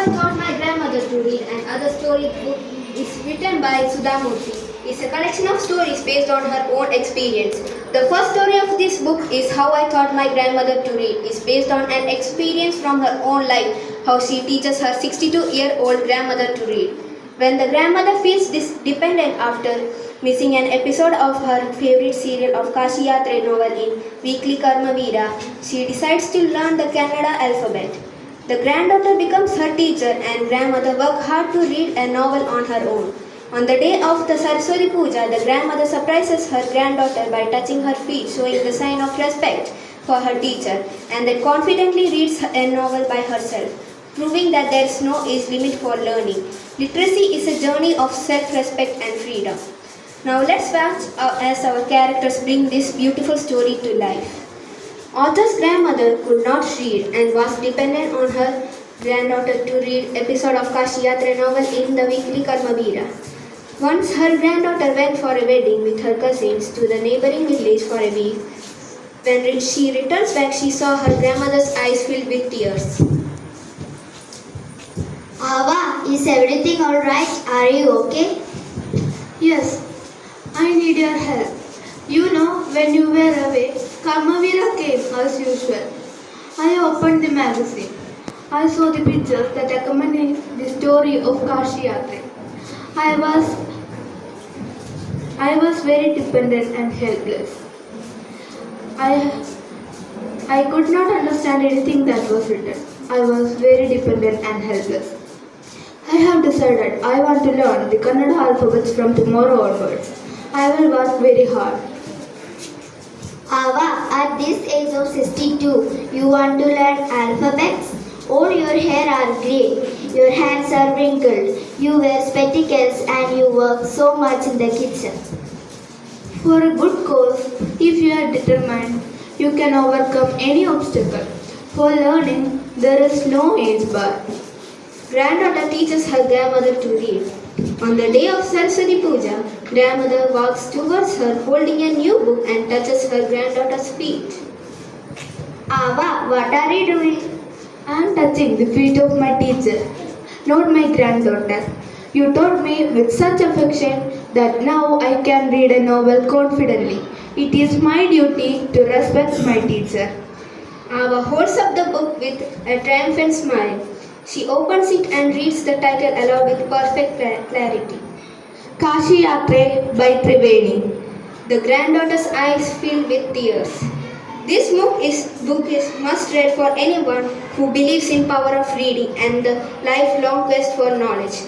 I Taught My Grandmother to Read and Other Story book is written by Sudha Murthy. It's a collection of stories based on her own experience. The first story of this book is How I Taught My Grandmother to Read. It's based on an experience from her own life, how she teaches her 62-year-old grandmother to read. When the grandmother feels dependent after missing an episode of her favorite serial of Kashi Yatre novel in weekly Karma Veera, she decides to learn the Kannada alphabet. The granddaughter becomes her teacher and grandmother works hard to read a novel on her own. On the day of the Saraswati Puja, the grandmother surprises her granddaughter by touching her feet, showing the sign of respect for her teacher, and then confidently reads a novel by herself, proving that there is no age limit for learning. Literacy is a journey of self-respect and freedom. Now let's watch as our characters bring this beautiful story to life. Author's grandmother could not read and was dependent on her granddaughter to read episode of Kashi Yatra novel in the weekly Karma Veera. Once her granddaughter went for a wedding with her cousins to the neighboring village for a week. When she returns back, she saw her grandmother's eyes filled with tears. Ava, is everything alright? Are you okay? Yes, I need your help. You know, when you were away, Karmavira came as usual. I opened the magazine. I saw the pictures that accompanied the story of Kashi Yatre. I was very dependent and helpless. I could not understand anything that was written. I was very dependent and helpless. I have decided I want to learn the Kannada alphabets from tomorrow onwards. I will work very hard. Ava, at this age of 62, you want to learn alphabets? Oh, your hair are grey, your hands are wrinkled, you wear spectacles and you work so much in the kitchen. For a good cause, if you are determined, you can overcome any obstacle. For learning, there is no age bar. Granddaughter teaches her grandmother to read. On the day of Saraswati Puja, grandmother walks towards her holding a new book and touches her granddaughter's feet. Ava, what are you doing? I am touching the feet of my teacher, not my granddaughter. You taught me with such affection that now I can read a novel confidently. It is my duty to respect my teacher. Ava holds up the book with a triumphant smile. She opens it and reads the title aloud with perfect clarity. Kashi Yatre by Triveni. The granddaughter's eyes fill with tears. This book is must read for anyone who believes in power of reading and the lifelong quest for knowledge.